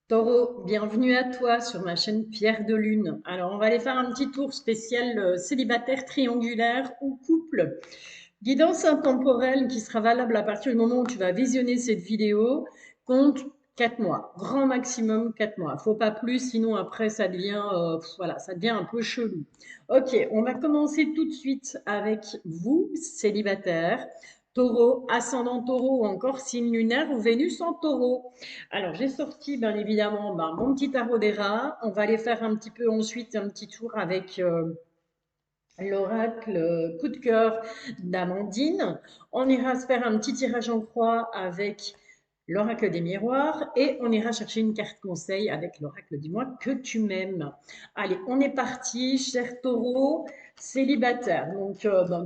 Taureau, bienvenue à toi sur ma chaîne Pierre de Lune. Alors, on va aller faire un petit tour spécial célibataire, triangulaire ou couple. Guidance intemporelle qui sera valable à partir du moment où tu vas visionner cette vidéo. Compte 4 mois, grand maximum 4 mois. Faut pas plus, sinon après ça devient, voilà, ça devient un peu chelou. Ok, on va commencer tout de suite avec vous, célibataire. Taureau, ascendant taureau ou encore signe lunaire ou Vénus en taureau. Alors, j'ai sorti bien évidemment mon petit tarot des rats. On va aller faire un petit peu ensuite un petit tour avec l'oracle coup de cœur d'Amandine. On ira se faire un petit tirage en croix avec l'oracle des miroirs et on ira chercher une carte conseil avec l'oracle dis-moi que tu m'aimes. Allez, on est parti, cher taureau, célibataire. Donc,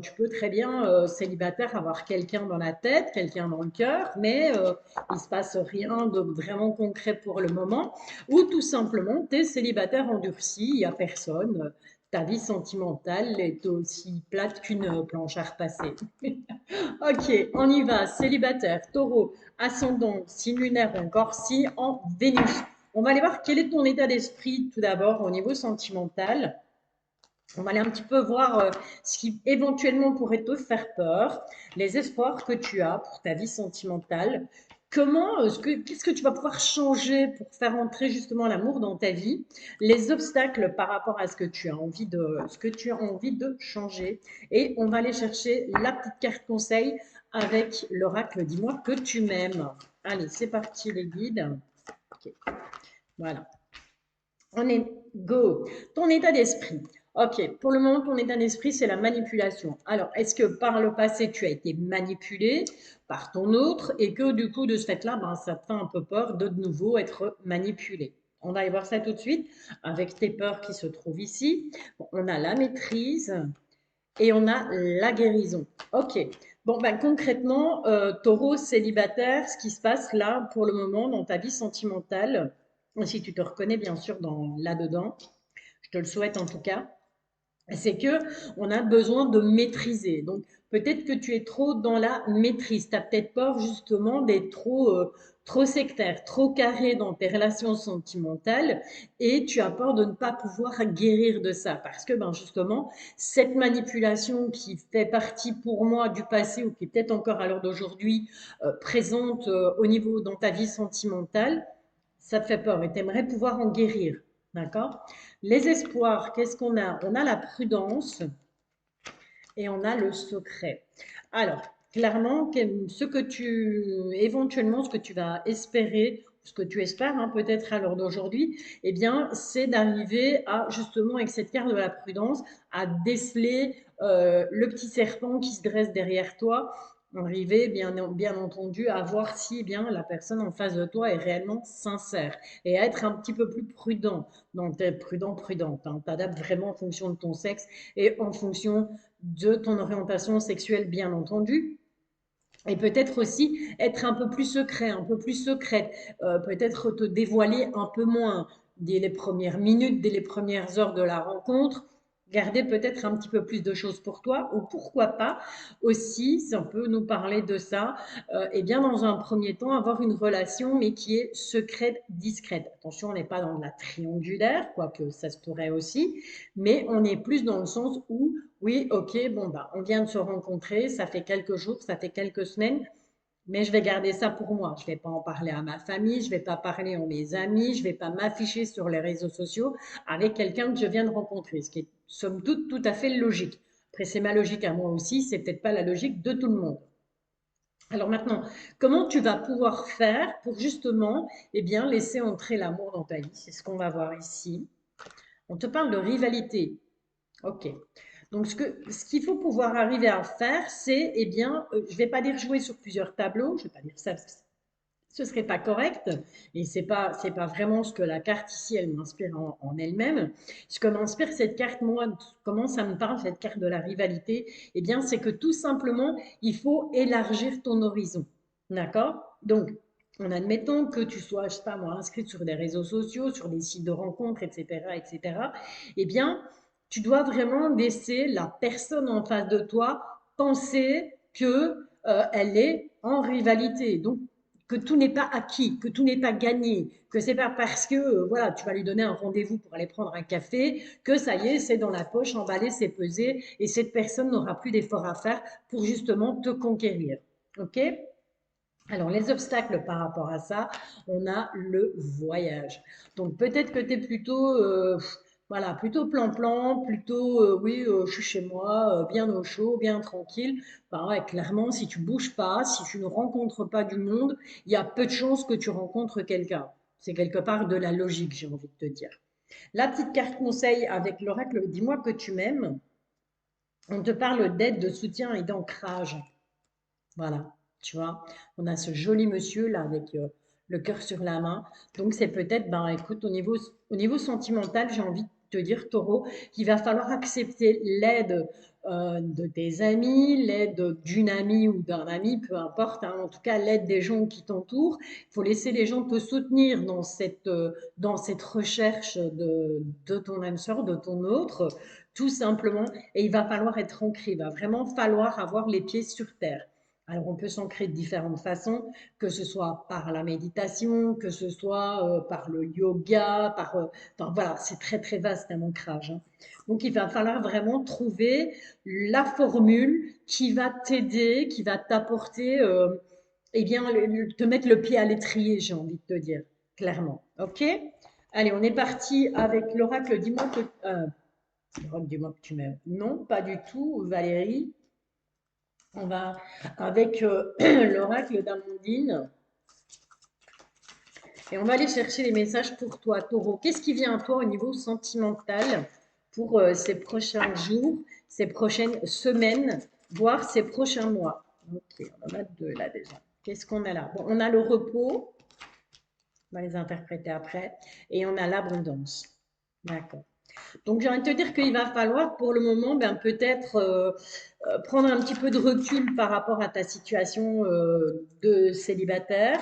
tu peux très bien, célibataire, avoir quelqu'un dans la tête, quelqu'un dans le cœur, mais il ne se passe rien de vraiment concret pour le moment. Ou tout simplement, tu es célibataire endurci, il n'y a personne. Ta vie sentimentale est aussi plate qu'une planche à repasser. Ok, on y va. Célibataire, taureau, ascendant, signe lunaire ou encore si en Vénus. On va aller voir quel est ton état d'esprit tout d'abord au niveau sentimental. On va aller un petit peu voir ce qui éventuellement pourrait te faire peur, les espoirs que tu as pour ta vie sentimentale. Comment, qu'est-ce que tu vas pouvoir changer pour faire entrer justement l'amour dans ta vie? Les obstacles par rapport à ce que tu as envie de changer. Et on va aller chercher la petite carte conseil avec l'oracle. Dis-moi que tu m'aimes. Allez, c'est parti les guides. Ok, voilà. On est go. Ton état d'esprit. Ok, pour le moment, ton état d'esprit, c'est la manipulation. Alors, est-ce que par le passé, tu as été manipulé par ton autre et que du coup, de ce fait-là, ça te fait un peu peur de nouveau être manipulé? On va aller voir ça tout de suite avec tes peurs qui se trouvent ici. Bon, on a la maîtrise et on a la guérison. Ok. Bon, concrètement, taureau célibataire, ce qui se passe là pour le moment dans ta vie sentimentale, si tu te reconnais bien sûr dans là-dedans, je te le souhaite en tout cas, c'est que on a besoin de maîtriser. Donc peut-être que tu es trop dans la maîtrise. Tu as peut-être peur justement d'être trop sectaire, trop carré dans tes relations sentimentales et tu as peur de ne pas pouvoir guérir de ça parce que justement cette manipulation qui fait partie pour moi du passé ou qui est peut-être encore à l'heure d'aujourd'hui présente au niveau dans ta vie sentimentale, ça te fait peur et tu aimerais pouvoir en guérir. D'accord? Les espoirs, qu'est-ce qu'on a? On a la prudence et on a le secret. Alors, clairement, éventuellement, ce que tu vas espérer, ce que tu espères peut-être à l'heure d'aujourd'hui, eh bien, c'est d'arriver à, justement, avec cette carte de la prudence, à déceler le petit serpent qui se dresse derrière toi, arriver bien entendu à voir si bien la personne en face de toi est réellement sincère et à être un petit peu plus prudent. Donc, tu es prudent, prudente. Tu t'adaptes vraiment en fonction de ton sexe et en fonction de ton orientation sexuelle, bien entendu. Et peut-être aussi être un peu plus secret, un peu plus secrète, peut-être te dévoiler un peu moins dès les premières minutes, dès les premières heures de la rencontre, garder peut-être un petit peu plus de choses pour toi, ou pourquoi pas aussi, si on peut nous parler de ça, et bien dans un premier temps avoir une relation mais qui est secrète, discrète. Attention, on n'est pas dans de la triangulaire, quoique ça se pourrait aussi, mais on est plus dans le sens où oui, ok, on vient de se rencontrer, ça fait quelques jours, ça fait quelques semaines, mais je vais garder ça pour moi. Je ne vais pas en parler à ma famille, je ne vais pas parler à mes amis, je ne vais pas m'afficher sur les réseaux sociaux avec quelqu'un que je viens de rencontrer, ce qui est somme toute tout à fait logique. Après, c'est ma logique à moi aussi, c'est peut-être pas la logique de tout le monde. Alors maintenant, comment tu vas pouvoir faire pour justement, laisser entrer l'amour dans ta vie? C'est ce qu'on va voir ici. On te parle de rivalité. Ok. Donc, ce qu'il faut pouvoir arriver à faire, c'est, je ne vais pas dire jouer sur plusieurs tableaux, je ne vais pas dire ça, ce serait pas correct, et c'est pas vraiment ce que la carte ici, elle m'inspire en elle-même. Ce que m'inspire cette carte, moi, comment ça me parle, cette carte de la rivalité, c'est que tout simplement, il faut élargir ton horizon. D'accord? Donc, en admettant que tu sois, je sais pas moi, inscrite sur des réseaux sociaux, sur des sites de rencontres, etc., etc., eh bien, tu dois vraiment laisser la personne en face de toi penser que elle est en rivalité. Donc, que tout n'est pas acquis, que tout n'est pas gagné, que c'est pas parce que voilà, tu vas lui donner un rendez-vous pour aller prendre un café que ça y est, c'est dans la poche, emballé, c'est pesé et cette personne n'aura plus d'effort à faire pour justement te conquérir. OK? Alors, les obstacles par rapport à ça, on a le voyage. Donc, peut-être que tu es plutôt, voilà, plutôt plan-plan, plutôt, oui, je suis chez moi, bien au chaud, bien tranquille. Bah ouais, clairement, si tu bouges pas, si tu ne rencontres pas du monde, il y a peu de chances que tu rencontres quelqu'un. C'est quelque part de la logique, j'ai envie de te dire. La petite carte conseil avec l'oracle, dis-moi que tu m'aimes. On te parle d'aide, de soutien et d'ancrage. Voilà, tu vois, on a ce joli monsieur là avec le cœur sur la main. Donc c'est peut-être, ben écoute, au niveau sentimental, j'ai envie de te dire, Taureau, qu'il va falloir accepter l'aide de tes amis, l'aide d'une amie ou d'un ami, peu importe, hein, en tout cas l'aide des gens qui t'entourent. Il faut laisser les gens te soutenir dans cette recherche de ton âme sœur, de ton autre, tout simplement. Et il va falloir être ancré, il va vraiment falloir avoir les pieds sur terre. Alors, on peut s'ancrer de différentes façons, que ce soit par la méditation, que ce soit par le yoga, enfin, voilà, c'est très très vaste un ancrage, hein. Donc, il va falloir vraiment trouver la formule qui va t'aider, qui va t'apporter, eh bien, te mettre le pied à l'étrier, j'ai envie de te dire, clairement. Ok? Allez, on est parti avec l'oracle. Dis-moi que tu m'aimes. Non, pas du tout, Valérie. On va avec l'oracle d'Amandine et on va aller chercher les messages pour toi, Taureau. Qu'est-ce qui vient à toi au niveau sentimental pour ces prochains jours, ces prochaines semaines, voire ces prochains mois? Ok, on en a deux là déjà. Qu'est-ce qu'on a là? Bon, on a le repos, on va les interpréter après, et on a l'abondance. D'accord. Donc j'ai envie de te dire qu'il va falloir pour le moment ben, peut-être prendre un petit peu de recul par rapport à ta situation de célibataire.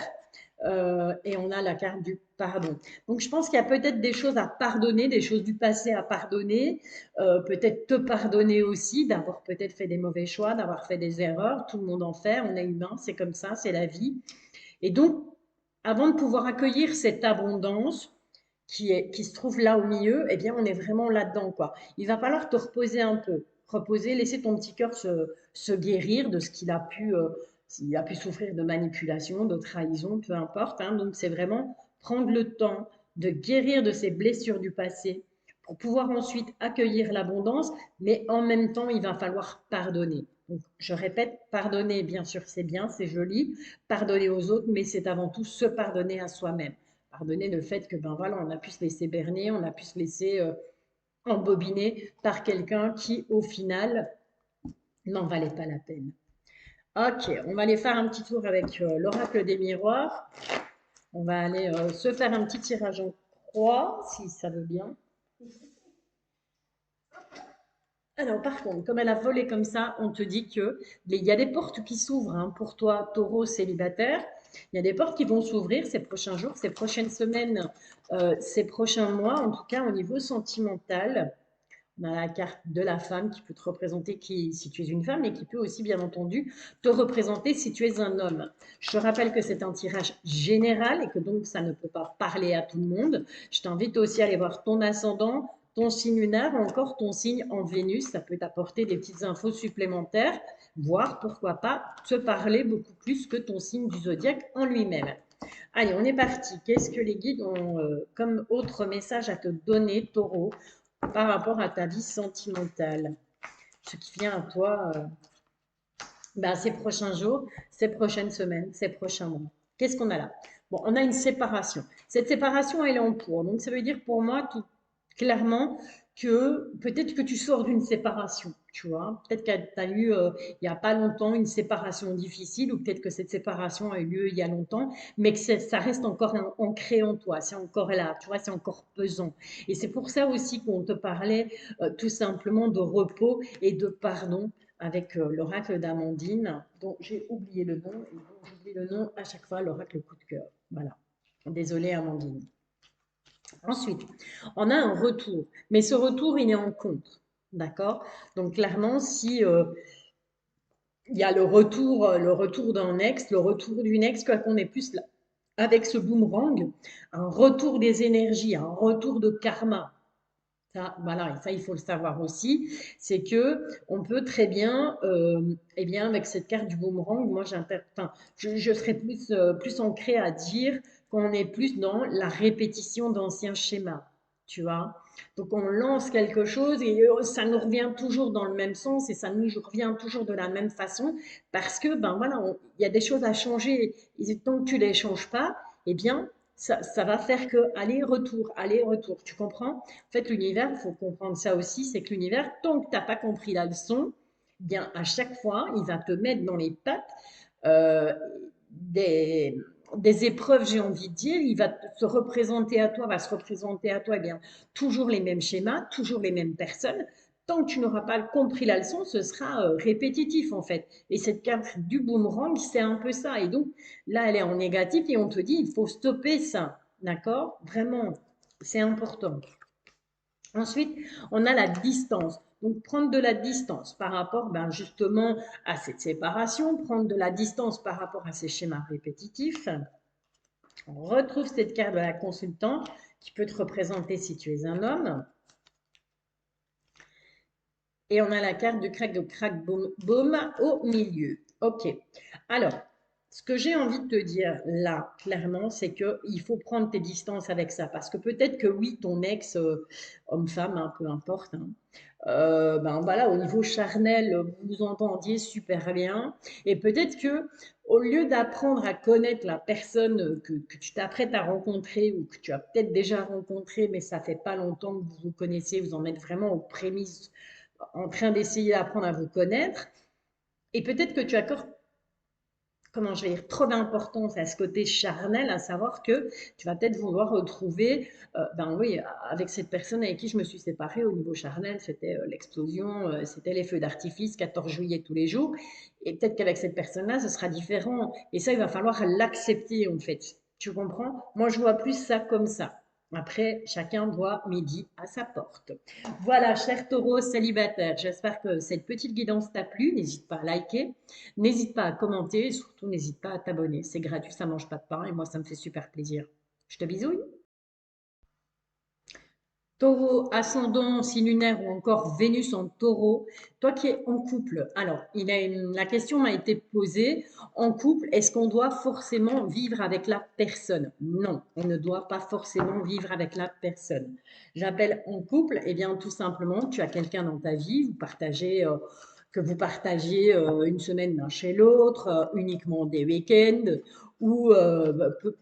Et on a la carte du pardon. Donc je pense qu'il y a peut-être des choses à pardonner, des choses du passé à pardonner, peut-être te pardonner aussi, d'avoir peut-être fait des mauvais choix, d'avoir fait des erreurs. Tout le monde en fait, on est humain, c'est comme ça, c'est la vie. Et donc, avant de pouvoir accueillir cette abondance, qui se trouve là au milieu, eh bien, on est vraiment là-dedans, quoi. Il va falloir te reposer un peu, reposer, laisser ton petit cœur se guérir de ce qu'il a pu, s'il a pu souffrir de manipulation, de trahison, peu importe, hein. Donc, c'est vraiment prendre le temps de guérir de ces blessures du passé pour pouvoir ensuite accueillir l'abondance, mais en même temps, il va falloir pardonner. Donc, je répète, pardonner, bien sûr, c'est bien, c'est joli, pardonner aux autres, mais c'est avant tout se pardonner à soi-même. Pardonner le fait que, ben voilà, on a pu se laisser berner, on a pu se laisser embobiner par quelqu'un qui, au final, n'en valait pas la peine. Ok, on va aller faire un petit tour avec l'oracle des miroirs. On va aller se faire un petit tirage en croix, si ça veut bien. Alors, par contre, comme elle a volé comme ça, on te dit que il y a des portes qui s'ouvrent hein, pour toi, taureau célibataire. Il y a des portes qui vont s'ouvrir ces prochains jours, ces prochaines semaines, ces prochains mois, en tout cas au niveau sentimental. On a la carte de la femme qui peut te représenter si tu es une femme, mais qui peut aussi, bien entendu, te représenter si tu es un homme. Je te rappelle que c'est un tirage général et que donc ça ne peut pas parler à tout le monde. Je t'invite aussi à aller voir ton ascendant, ton signe lunaire ou encore ton signe en Vénus. Ça peut t'apporter des petites infos supplémentaires, voire pourquoi pas te parler beaucoup plus que ton signe du zodiaque en lui-même. Allez, on est parti. Qu'est-ce que les guides ont comme autre message à te donner, taureau, par rapport à ta vie sentimentale? Ce qui vient à toi ben, ces prochains jours, ces prochaines semaines, ces prochains mois. Qu'est-ce qu'on a là? Bon, on a une séparation. Cette séparation, elle est en cours. Donc, ça veut dire pour moi, tout clairement, que peut-être que tu sors d'une séparation, tu vois. Peut-être que tu as eu, il n'y a pas longtemps, une séparation difficile, ou peut-être que cette séparation a eu lieu il y a longtemps, mais que ça reste encore ancré en toi, c'est encore là, tu vois, c'est encore pesant. Et c'est pour ça aussi qu'on te parlait tout simplement de repos et de pardon avec l'oracle d'Amandine, dont j'ai oublié le nom, et dont j'oublie le nom à chaque fois, l'oracle coup de cœur. Voilà. Désolée, Amandine. Ensuite, on a un retour, mais ce retour, il est en contre. D'accord? Donc, clairement, si il y a le retour d'un ex, le retour d'une ex, quoi qu'on est plus là. Avec ce boomerang, un retour des énergies, un retour de karma. Ça, voilà, et ça, il faut le savoir aussi, c'est que on peut très bien, eh bien, avec cette carte du boomerang, moi, enfin, je serais plus ancrée à dire qu'on est plus dans la répétition d'anciens schémas, tu vois. Donc, on lance quelque chose et ça nous revient toujours dans le même sens et ça nous revient toujours de la même façon parce que, ben voilà, il y a des choses à changer et tant que tu les changes pas, eh bien, ça va faire que aller-retour, aller-retour. Tu comprends? En fait, l'univers, il faut comprendre ça aussi, c'est que l'univers, tant que tu n'as pas compris la leçon, eh bien, à chaque fois, il va te mettre dans les pattes euh, des, des épreuves, j'ai envie de dire. Il va se représenter à toi, va se représenter à toi, eh bien, toujours les mêmes schémas, toujours les mêmes personnes. Tant que tu n'auras pas compris la leçon, ce sera répétitif en fait. Et cette carte du boomerang, c'est un peu ça. Et donc là, elle est en négatif et on te dit, il faut stopper ça. D'accord? Vraiment, c'est important. Ensuite, on a la distance. Donc, prendre de la distance par rapport ben, justement à cette séparation, prendre de la distance par rapport à ces schémas répétitifs. On retrouve cette carte de la consultante qui peut te représenter si tu es un homme. Et on a la carte de crack boom, boom au milieu. OK. Alors, ce que j'ai envie de te dire là, clairement, c'est qu'il faut prendre tes distances avec ça. Parce que peut-être que oui, ton ex, homme-femme, hein, peu importe, hein, ben voilà, au niveau charnel, vous vous entendiez super bien. Et peut-être que au lieu d'apprendre à connaître la personne que tu t'apprêtes à rencontrer ou que tu as peut-être déjà rencontré, mais ça fait pas longtemps que vous vous connaissez, vous en êtes vraiment aux prémices en train d'essayer d'apprendre à vous connaître. Et peut-être que tu accordes, comment je vais dire, trop d'importance à ce côté charnel, à savoir que tu vas peut-être vouloir retrouver, ben oui, avec cette personne avec qui je me suis séparée au niveau charnel, c'était l'explosion, c'était les feux d'artifice, 14 juillet tous les jours. Et peut-être qu'avec cette personne-là, ce sera différent. Et ça, il va falloir l'accepter, en fait. Tu comprends? Moi, je vois plus ça comme ça. Après, chacun voit midi à sa porte. Voilà, cher taureau célibataire, j'espère que cette petite guidance t'a plu. N'hésite pas à liker, n'hésite pas à commenter et surtout n'hésite pas à t'abonner. C'est gratuit, ça mange pas de pain et moi, ça me fait super plaisir. Je te bisouille. Taureau, ascendant, signe lunaire ou encore Vénus en taureau, toi qui es en couple. Alors, la question m'a été posée, en couple, est-ce qu'on doit forcément vivre avec la personne? Non, on ne doit pas forcément vivre avec la personne. J'appelle en couple, eh bien tout simplement, tu as quelqu'un dans ta vie, que vous partagez une semaine l'un chez l'autre, uniquement des week-ends, ou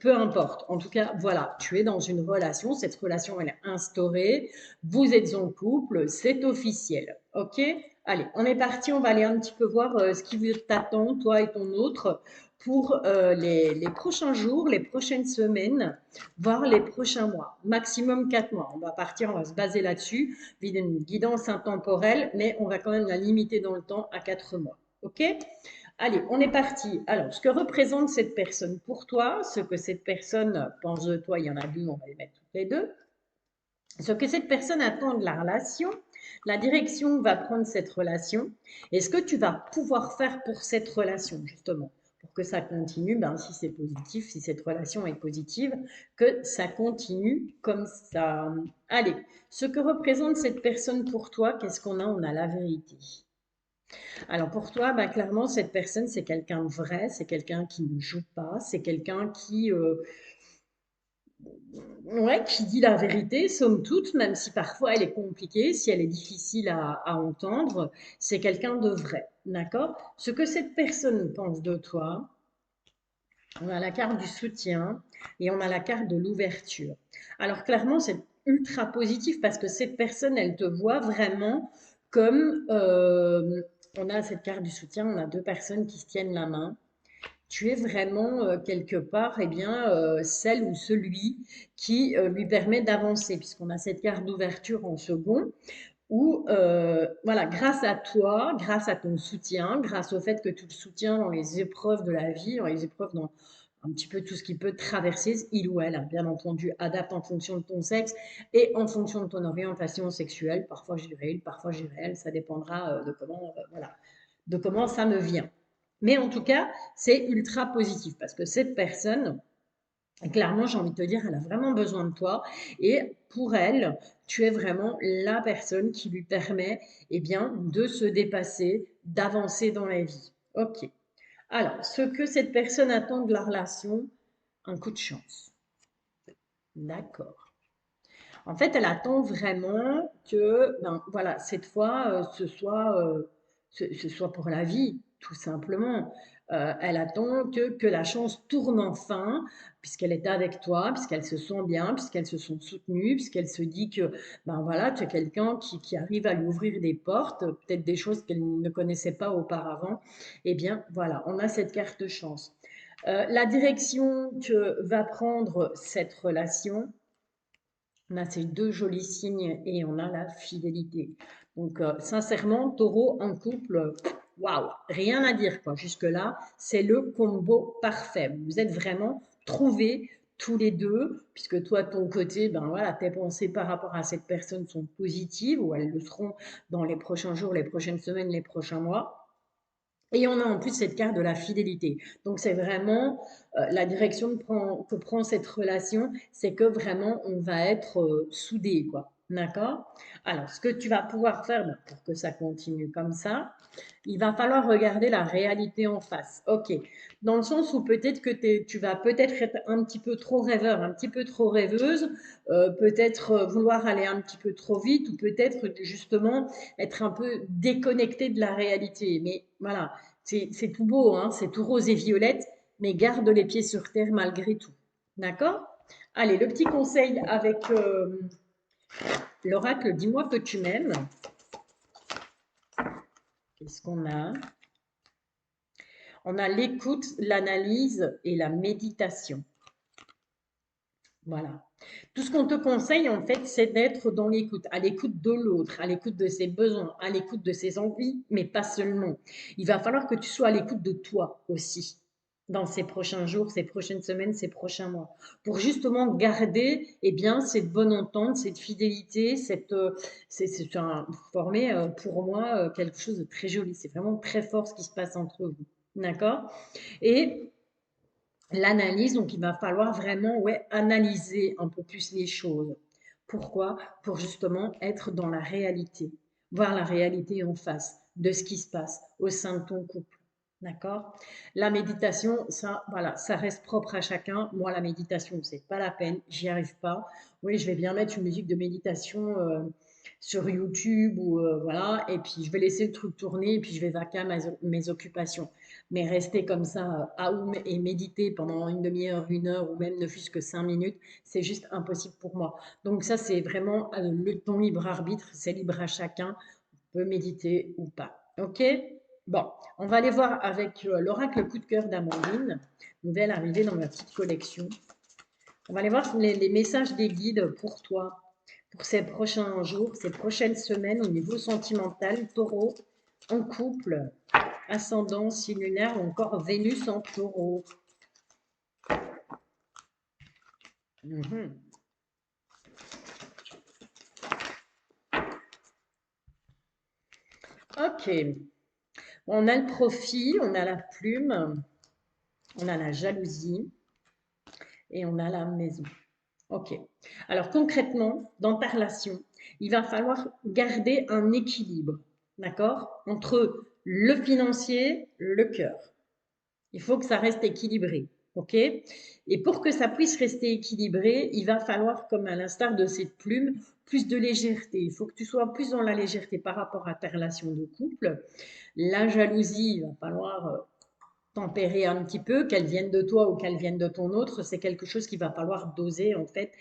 peu importe. En tout cas, voilà, tu es dans une relation, cette relation elle est instaurée, vous êtes en couple, c'est officiel. Ok? Allez, on est parti, on va aller un petit peu voir ce qui t'attend, toi et ton autre, pour les prochains jours, les prochaines semaines, voire les prochains mois. Maximum 4 mois. On va partir, on va se baser là-dessus, une guidance intemporelle, mais on va quand même la limiter dans le temps à 4 mois. Ok? Allez, on est parti. Alors, ce que représente cette personne pour toi, ce que cette personne pense de toi, il y en a deux, on va les mettre toutes les deux. Ce que cette personne attend de la relation, la direction va prendre cette relation, et ce que tu vas pouvoir faire pour cette relation, justement, pour que ça continue, ben, si c'est positif, si cette relation est positive, que ça continue comme ça. Allez, ce que représente cette personne pour toi, qu'est-ce qu'on a? On a la vérité. Alors pour toi, bah, clairement, cette personne, c'est quelqu'un de vrai, c'est quelqu'un qui ne joue pas, c'est quelqu'un ouais, qui dit la vérité, somme toute, même si parfois elle est compliquée, si elle est difficile à entendre, c'est quelqu'un de vrai, d'accord? Ce que cette personne pense de toi, on a la carte du soutien et on a la carte de l'ouverture. Alors clairement, c'est ultra positif parce que cette personne, elle te voit vraiment comme on a cette carte du soutien, on a deux personnes qui se tiennent la main. Tu es vraiment quelque part, eh bien, celle ou celui qui lui permet d'avancer, puisqu'on a cette carte d'ouverture en second, où, voilà, grâce à toi, grâce à ton soutien, grâce au fait que tu le soutiens dans les épreuves de la vie, dans les épreuves dans un petit peu tout ce qui peut traverser, il ou elle, hein, bien entendu, adapte en fonction de ton sexe et en fonction de ton orientation sexuelle. Parfois, je dirais il, parfois, je dirais elle, ça dépendra de comment, voilà. de comment ça me vient. Mais en tout cas, c'est ultra positif parce que cette personne, clairement, j'ai envie de te dire, elle a vraiment besoin de toi. Et pour elle, tu es vraiment la personne qui lui permet eh bien, de se dépasser, d'avancer dans la vie. Ok. Alors, ce que cette personne attend de la relation, un coup de chance. D'accord. En fait, elle attend vraiment que, ben, voilà, cette fois, ce soit pour la vie, tout simplement. Elle attend que la chance tourne enfin, puisqu'elle est avec toi, puisqu'elle se sent bien, puisqu'elles se sont soutenues, puisqu'elle se dit que, ben voilà, tu es quelqu'un qui arrive à lui ouvrir des portes, peut-être des choses qu'elle ne connaissait pas auparavant. Eh bien, voilà, on a cette carte de chance. La direction que va prendre cette relation, on a ces deux jolis signes et on a la fidélité. Donc, sincèrement, taureau en couple, waouh, rien à dire quoi. Jusque-là, c'est le combo parfait. Vous êtes vraiment trouvés tous les deux, puisque toi, de ton côté, ben voilà, tes pensées par rapport à cette personne sont positives, ou elles le seront dans les prochains jours, les prochaines semaines, les prochains mois. Et on a en plus cette carte de la fidélité. Donc c'est vraiment la direction que prend cette relation, c'est que vraiment on va être soudés, quoi. D'accord? Alors, ce que tu vas pouvoir faire ben, pour que ça continue comme ça, il va falloir regarder la réalité en face. Ok. Dans le sens où peut-être que tu vas peut-être être un petit peu trop rêveur, un petit peu trop rêveuse, peut-être vouloir aller un petit peu trop vite, ou peut-être justement être un peu déconnecté de la réalité. Mais voilà, c'est tout beau, hein, c'est tout rose et violette, mais garde les pieds sur terre malgré tout. D'accord? Allez, le petit conseil avec l'oracle, dis-moi que tu m'aimes. Qu'est-ce qu'on a? On a l'écoute, l'analyse et la méditation. Voilà. Tout ce qu'on te conseille, en fait, c'est d'être dans l'écoute, à l'écoute de l'autre, à l'écoute de ses besoins, à l'écoute de ses envies, mais pas seulement. Il va falloir que tu sois à l'écoute de toi aussi, dans ces prochains jours, ces prochaines semaines, ces prochains mois, pour justement garder, eh bien, cette bonne entente, cette fidélité, former, pour moi, quelque chose de très joli. C'est vraiment très fort ce qui se passe entre vous. D'accord? Et l'analyse, donc il va falloir vraiment ouais, analyser un peu plus les choses. Pourquoi? Pour justement être dans la réalité, voir la réalité en face de ce qui se passe au sein de ton couple. D'accord? La méditation, ça, voilà, ça reste propre à chacun. Moi, la méditation, c'est pas la peine, j'y arrive pas. Oui, je vais bien mettre une musique de méditation sur YouTube ou voilà, et puis je vais laisser le truc tourner et puis je vais vaquer à mes occupations. Mais rester comme ça à et méditer pendant une demi-heure, une heure ou même ne fût-ce que 5 minutes, c'est juste impossible pour moi. Donc ça, c'est vraiment ton libre arbitre, c'est libre à chacun, on peut méditer ou pas. Ok? Bon, on va aller voir avec l'oracle coup de cœur d'Amandine, nouvelle arrivée dans ma petite collection. On va aller voir les messages des guides pour toi, pour ces prochains jours, ces prochaines semaines au niveau sentimental, taureau, en couple, ascendant, signe lunaire ou encore Vénus en taureau. Ok, on a le profil, on a la plume, on a la jalousie et on a la maison. Ok, alors concrètement, dans ta relation, il va falloir garder un équilibre, d'accord, entre le financier, le cœur. Il faut que ça reste équilibré. OK? Et pour que ça puisse rester équilibré, il va falloir, comme à l'instar de cette plume, plus de légèreté. Il faut que tu sois plus dans la légèreté par rapport à ta relation de couple. La jalousie, il va falloir tempérer un petit peu, qu'elle vienne de toi ou qu'elle vienne de ton autre. C'est quelque chose qu'il va falloir doser, en fait,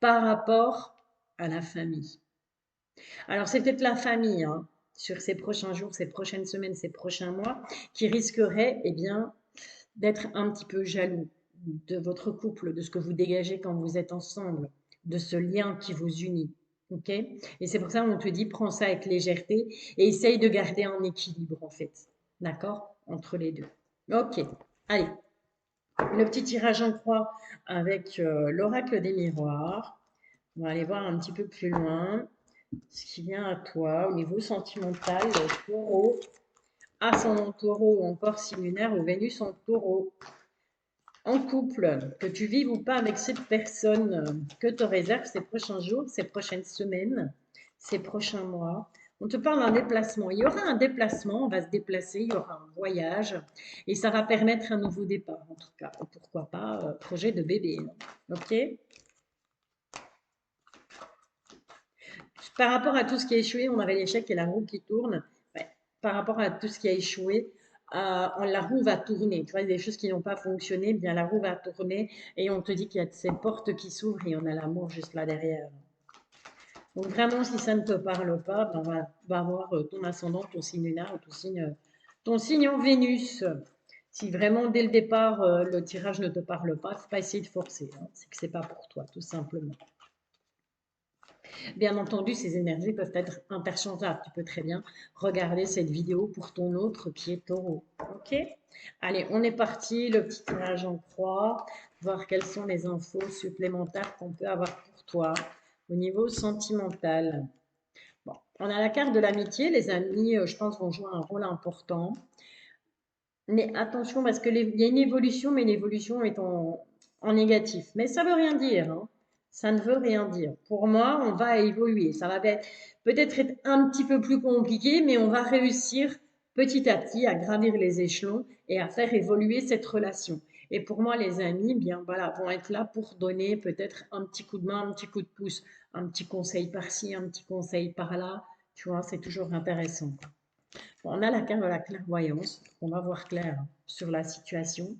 par rapport à la famille. Alors, c'est peut-être la famille, hein, sur ces prochains jours, ces prochaines semaines, ces prochains mois, qui risquerait, eh bien, d'être un petit peu jaloux de votre couple, de ce que vous dégagez quand vous êtes ensemble, de ce lien qui vous unit. Ok? Et c'est pour ça qu'on te dit, prends ça avec légèreté et essaye de garder un équilibre, en fait. D'accord? Entre les deux. Ok. Allez. Le petit tirage en croix avec l'oracle des miroirs. On va aller voir un petit peu plus loin ce qui vient à toi au niveau sentimental, le taureau. ascendant taureau ou encore signe lunaire ou Vénus en taureau. En couple, que tu vives ou pas avec cette personne, que te réservent ces prochains jours, ces prochaines semaines, ces prochains mois. On te parle d'un déplacement. Il y aura un déplacement, on va se déplacer, il y aura un voyage et ça va permettre un nouveau départ en tout cas. Pourquoi pas, projet de bébé. Ok? Par rapport à tout ce qui a échoué, on avait l'échec et la roue qui tourne. Ouais. Par rapport à tout ce qui a échoué, la roue va tourner. Tu vois, des choses qui n'ont pas fonctionné, eh bien la roue va tourner et on te dit qu'il y a ces portes qui s'ouvrent et on a l'amour juste là derrière. Donc vraiment, si ça ne te parle pas, ben, va voir ton ascendant, ton signe lunaire ou ton signe en Vénus. Si vraiment dès le départ le tirage ne te parle pas, il ne faut pas essayer de forcer. Hein. C'est que c'est pas pour toi, tout simplement. Bien entendu, ces énergies peuvent être interchangeables. Tu peux très bien regarder cette vidéo pour ton autre qui est taureau. Ok? Allez, on est parti. Le petit tirage en croix. Voir quelles sont les infos supplémentaires qu'on peut avoir pour toi au niveau sentimental. Bon, on a la carte de l'amitié. Les amis, je pense, vont jouer un rôle important. Mais attention, parce qu'il y a une évolution, mais l'évolution est en négatif. Mais ça ne veut rien dire. Hein. Ça ne veut rien dire. Pour moi, on va évoluer. Ça va peut-être être un petit peu plus compliqué, mais on va réussir petit à petit à gravir les échelons et à faire évoluer cette relation. Et pour moi, les amis, bien voilà, vont être là pour donner peut-être un petit coup de main, un petit coup de pouce, un petit conseil par-ci, un petit conseil par-là. Tu vois, c'est toujours intéressant. On a la carte de la clairvoyance, on va voir clair sur la situation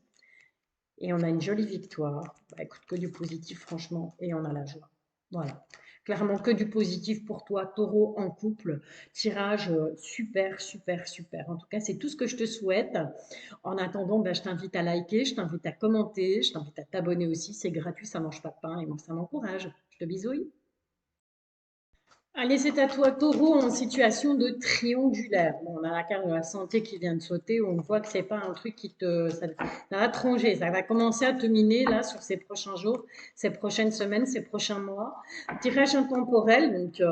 et on a une jolie victoire. Bah, écoute, que du positif franchement et on a la joie. Voilà. Clairement que du positif pour toi, taureau en couple. Tirage super, super, super. En tout cas, c'est tout ce que je te souhaite. En attendant, bah, je t'invite à liker, je t'invite à commenter, je t'invite à t'abonner aussi. C'est gratuit, ça ne mange pas de pain et moi, ça m'encourage. Je te bisouille. Allez, c'est à toi, taureau, en situation de triangulaire. Bon, on a la carte de la santé qui vient de sauter. On voit que c'est pas un truc ça va te ronger. Ça va commencer à te miner là sur ces prochains jours, ces prochaines semaines, ces prochains mois. Tirage intemporel, donc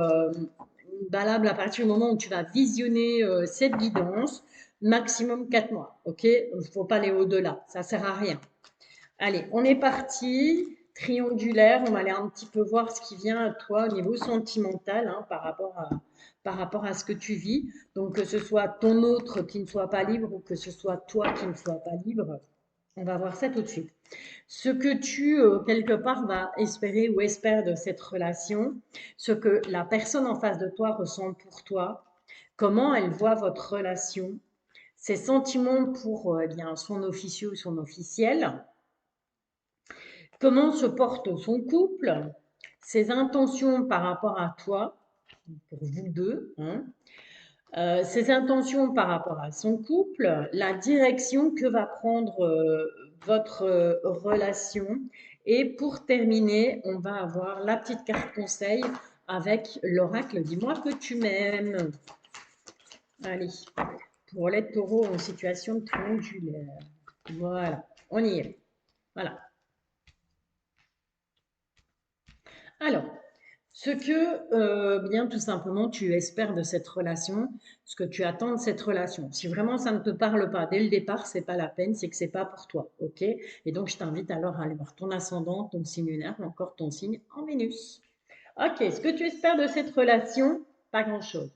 valable à partir du moment où tu vas visionner cette guidance, maximum 4 mois. Ok, il ne faut pas aller au-delà. Ça sert à rien. Allez, on est parti. Triangulaire, on va aller un petit peu voir ce qui vient à toi au niveau sentimental hein, par rapport à ce que tu vis. Donc, que ce soit ton autre qui ne soit pas libre ou que ce soit toi qui ne sois pas libre, on va voir ça tout de suite. Ce que tu, quelque part, vas espérer ou espères de cette relation, ce que la personne en face de toi ressent pour toi, comment elle voit votre relation, ses sentiments pour eh bien, son officieux ou son officiel, comment se porte son couple, ses intentions par rapport à toi, pour vous deux, hein, ses intentions par rapport à son couple, la direction que va prendre votre relation. Et pour terminer, on va avoir la petite carte conseil avec l'oracle Dis-moi que tu m'aimes. Allez, pour les taureaux en situation de triangulaire. Voilà, on y est. Voilà. Alors, ce que, bien tout simplement, tu espères de cette relation, ce que tu attends de cette relation. Si vraiment ça ne te parle pas dès le départ, c'est pas la peine, c'est que c'est pas pour toi, ok? Et donc, je t'invite alors à aller voir ton ascendant, ton signe lunaire ou encore ton signe en Vénus. Ok, ce que tu espères de cette relation, pas grand-chose.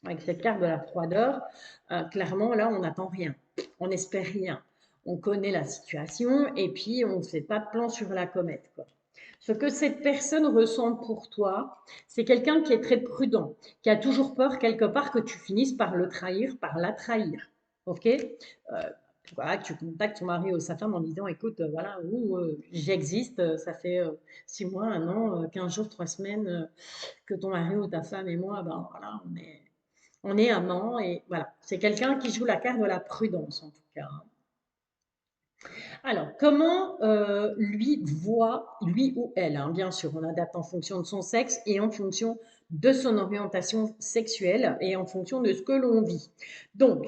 Avec cette carte de la froideur, clairement, là, on n'attend rien. On n'espère rien. On connaît la situation et puis on ne fait pas de plan sur la comète, quoi. Ce que cette personne ressent pour toi, c'est quelqu'un qui est très prudent, qui a toujours peur quelque part que tu finisses par le trahir, par la trahir. Ok? Voilà, que tu contactes ton mari ou sa femme en disant, écoute, voilà, j'existe, ça fait 6 mois, 1 an, 15 jours, 3 semaines que ton mari ou ta femme et moi, ben voilà, on est amants et voilà. C'est quelqu'un qui joue la carte de la prudence en tout cas. Hein. Alors, comment lui voit, lui ou elle, hein, bien sûr, on adapte en fonction de son sexe et en fonction de son orientation sexuelle et en fonction de ce que l'on vit. Donc,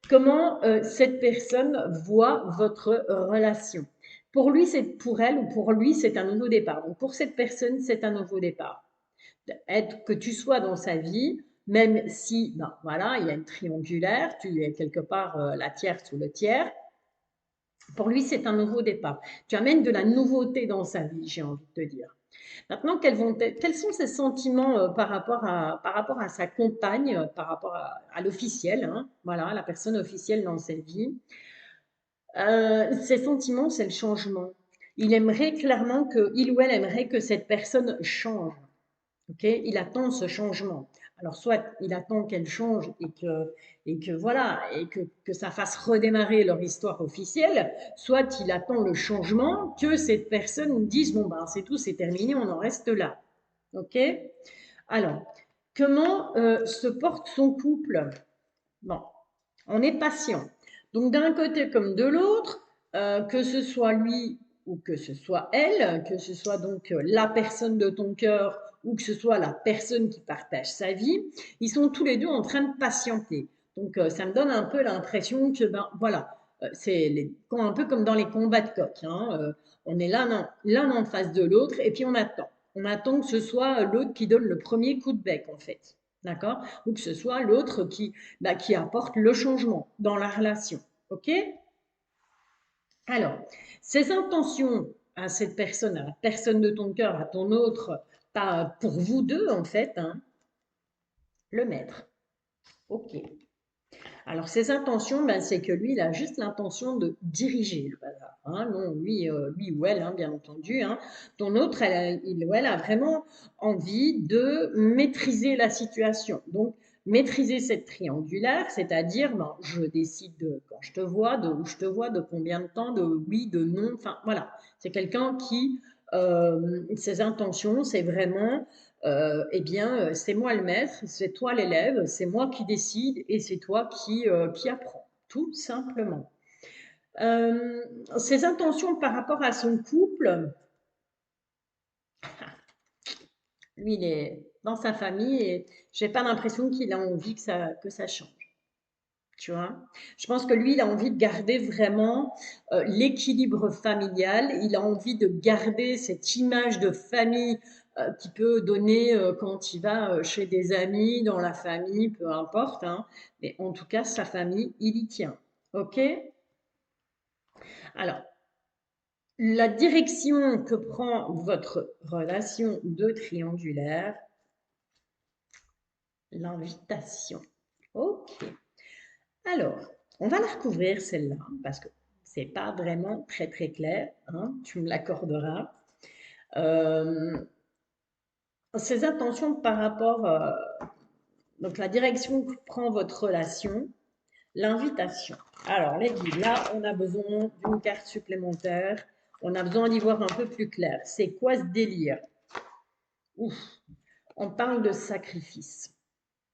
comment cette personne voit votre relation? Pour lui, c'est pour elle ou pour lui, c'est un nouveau départ. Donc, pour cette personne, c'est un nouveau départ. Être que tu sois dans sa vie, même si, ben voilà, il y a une triangulaire, tu es quelque part la tierce ou le tiers. Pour lui, c'est un nouveau départ. Tu amènes de la nouveauté dans sa vie, j'ai envie de te dire. Maintenant, quels sont ses sentiments par rapport à sa compagne, par rapport à l'officiel, hein, voilà, la personne officielle dans sa vie. Ses sentiments, c'est le changement. Il aimerait clairement il ou elle aimerait que cette personne change. Ok, il attend ce changement. Alors, soit il attend qu'elle change et que voilà, que ça fasse redémarrer leur histoire officielle, soit il attend le changement, que cette personne dise, bon, ben, c'est tout, c'est terminé, on en reste là. Ok. Alors, comment se porte son couple? Bon, on est patient. Donc d'un côté comme de l'autre, que ce soit lui ou que ce soit elle, que ce soit donc la personne de ton cœur ou que ce soit la personne qui partage sa vie, ils sont tous les deux en train de patienter. Donc ça me donne un peu l'impression que ben voilà, un peu comme dans les combats de coq, hein, on est l'un en face de l'autre et puis on attend. On attend que ce soit l'autre qui donne le premier coup de bec en fait. D'accord? Ou que ce soit l'autre qui apporte le changement dans la relation. OK? Alors, ces intentions à cette personne, à la personne de ton cœur, à ton autre, pas pour vous deux en fait, hein, le maître. OK. Alors, ses intentions, ben, c'est que lui, il a juste l'intention de diriger le bazar. Hein. Non, lui ou elle, hein, bien entendu. Hein. Ton autre, il ou elle a vraiment envie de maîtriser la situation. Donc, maîtriser cette triangulaire, c'est-à-dire, ben, je décide de quand je te vois, de où je te vois, de combien de temps, de oui, de non. Enfin, voilà. C'est quelqu'un qui, ses intentions, c'est vraiment eh bien, c'est moi le maître, c'est toi l'élève, c'est moi qui décide et c'est toi qui apprends, tout simplement. Ses intentions par rapport à son couple, lui, il est dans sa famille et j'ai pas l'impression qu'il a envie que ça change. Tu vois? Je pense que lui, il a envie de garder vraiment l'équilibre familial. Il a envie de garder cette image de famille qu'il peut donner quand il va chez des amis, dans la famille, peu importe. Hein. Mais en tout cas, sa famille, il y tient. OK? Alors, la direction que prend votre relation de triangulaire, l'invitation. OK. Alors, on va la recouvrir celle-là, parce que c'est pas vraiment très très clair, hein, tu me l'accorderas. Euh, Ces intentions par rapport, donc la direction que prend votre relation, l'invitation. Alors, les guides, là, on a besoin d'une carte supplémentaire, on a besoin d'y voir un peu plus clair. C'est quoi ce délire? Ouf, on parle de sacrifice.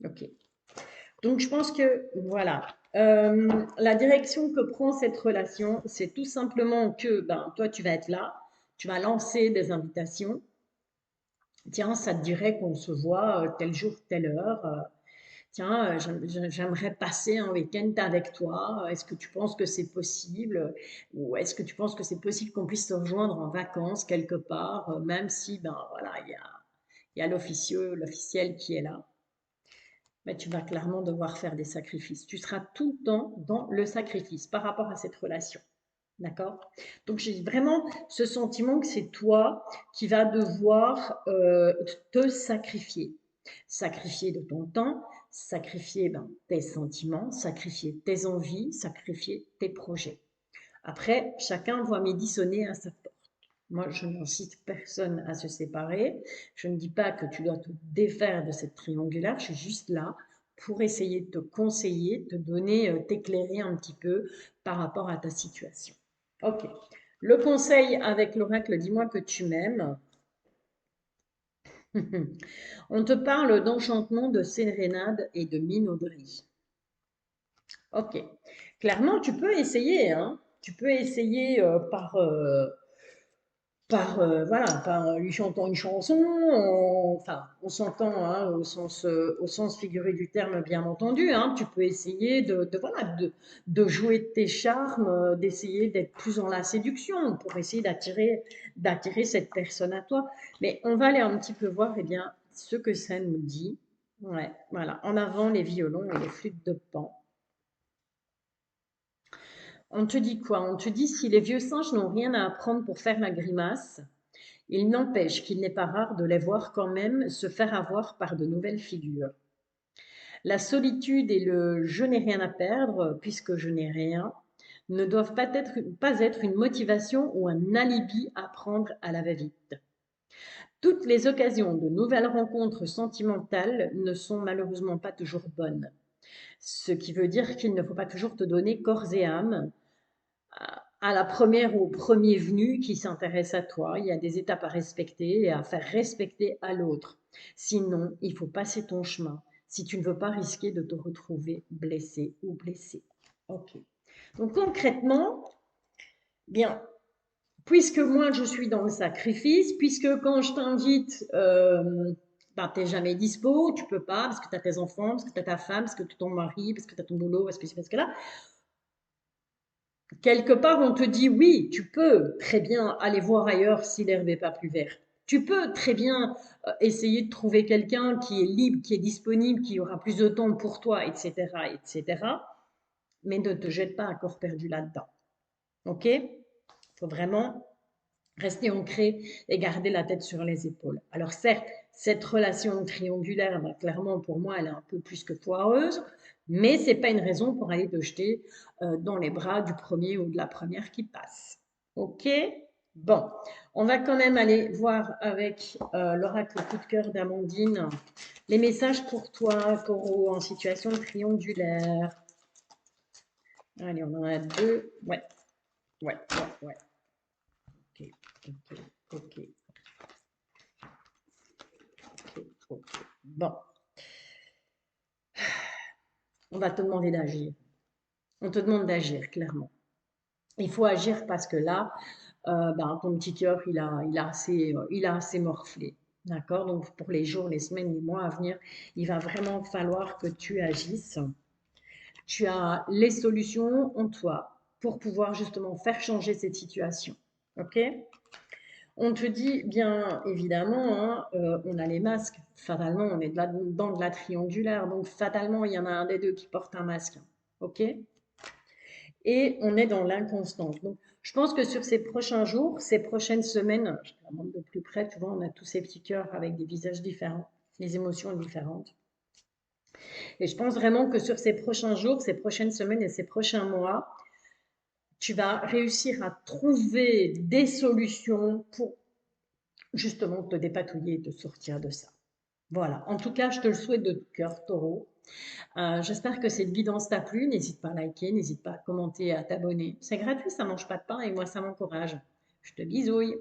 Ok. Donc, je pense que, voilà, la direction que prend cette relation, c'est tout simplement que, ben, toi, tu vas être là, tu vas lancer des invitations. Tiens, ça te dirait qu'on se voit tel jour, telle heure. Tiens, j'aimerais passer un week-end avec toi. Est-ce que tu penses que c'est possible? Ou est-ce que tu penses que c'est possible qu'on puisse se rejoindre en vacances quelque part, même si, ben, voilà, il y a l'officiel qui est là? Mais tu vas clairement devoir faire des sacrifices. Tu seras tout le temps dans le sacrifice par rapport à cette relation. D'accord? Donc j'ai vraiment ce sentiment que c'est toi qui vas devoir te sacrifier. Sacrifier de ton temps, sacrifier ben, tes sentiments, sacrifier tes envies, sacrifier tes projets. Après, chacun doit médisonner à sa porte. Moi, je n'incite personne à se séparer. Je ne dis pas que tu dois te défaire de cette triangulaire. Je suis juste là pour essayer de te conseiller, te donner, t'éclairer un petit peu par rapport à ta situation. Ok. Le conseil avec l'oracle, dis-moi que tu m'aimes. On te parle d'enchantement, de sérénade et de minauderie. Ok. Clairement, tu peux essayer, hein. Tu peux essayer voilà, lui chantant une chanson, enfin, on s'entend hein, au sens figuré du terme, bien entendu. Hein, tu peux essayer voilà, de jouer de tes charmes, d'essayer d'être plus dans la séduction pour essayer d'attirer cette personne à toi. Mais on va aller un petit peu voir eh bien, ce que ça nous dit. Ouais, voilà. En avant les violons et les flûtes de Pan. On te dit quoi? On te dit si les vieux singes n'ont rien à apprendre pour faire la grimace, il n'empêche qu'il n'est pas rare de les voir quand même se faire avoir par de nouvelles figures. La solitude et le je n'ai rien à perdre puisque je n'ai rien ne doivent pas être une motivation ou un alibi à prendre à la va-vite. Toutes les occasions de nouvelles rencontres sentimentales ne sont malheureusement pas toujours bonnes. Ce qui veut dire qu'il ne faut pas toujours te donner corps et âme à la première ou au premier venu qui s'intéresse à toi. Il y a des étapes à respecter et à faire respecter à l'autre. Sinon, il faut passer ton chemin si tu ne veux pas risquer de te retrouver blessé ou blessé. Ok. Donc concrètement, bien, puisque moi je suis dans le sacrifice, puisque quand je t'invite, ben, tu n'es jamais dispo, tu peux pas, parce que tu as tes enfants, parce que tu as ta femme, parce que tu as ton mari, parce que tu as ton boulot, parce que là, quelque part, on te dit oui, tu peux très bien aller voir ailleurs si l'herbe n'est pas plus verte. Tu peux très bien essayer de trouver quelqu'un qui est libre, qui est disponible, qui aura plus de temps pour toi, etc., etc. Mais ne te jette pas à corps perdu là-dedans. Ok? Il faut vraiment rester ancré et garder la tête sur les épaules. Alors certes, cette relation triangulaire, ben, clairement pour moi, elle est un peu plus que foireuse, mais c'est pas une raison pour aller te jeter dans les bras du premier ou de la première qui passe. Ok? Bon, on va quand même aller voir avec l'oracle coup de cœur d'Amandine les messages pour toi, Taureau, en situation triangulaire. Allez, on en a deux. Ouais, ouais, ouais, ouais. Ok, ok, ok. Ok. Bon, on va te demander d'agir. On te demande d'agir, clairement. Il faut agir parce que là, ben, ton petit cœur, il a assez morflé. D'accord? Donc, pour les jours, les semaines, les mois à venir, il va vraiment falloir que tu agisses. Tu as les solutions en toi pour pouvoir justement faire changer cette situation. OK? On te dit, bien évidemment, hein, on a les masques. Fatalement, on est dans de la triangulaire. Donc, fatalement, il y en a un des deux qui porte un masque. OK? Et on est dans l'inconstance. Donc, je pense que sur ces prochains jours, ces prochaines semaines, je te la montre de plus près, tu vois, on a tous ces petits cœurs avec des visages différents, des émotions différentes. Et je pense vraiment que sur ces prochains jours, ces prochaines semaines et ces prochains mois, tu vas réussir à trouver des solutions pour justement te dépatouiller et te sortir de ça. Voilà, en tout cas, je te le souhaite de tout cœur, Taureau. J'espère que cette guidance t'a plu. N'hésite pas à liker, n'hésite pas à commenter et à t'abonner. C'est gratuit, ça ne mange pas de pain et moi, ça m'encourage. Je te bisouille.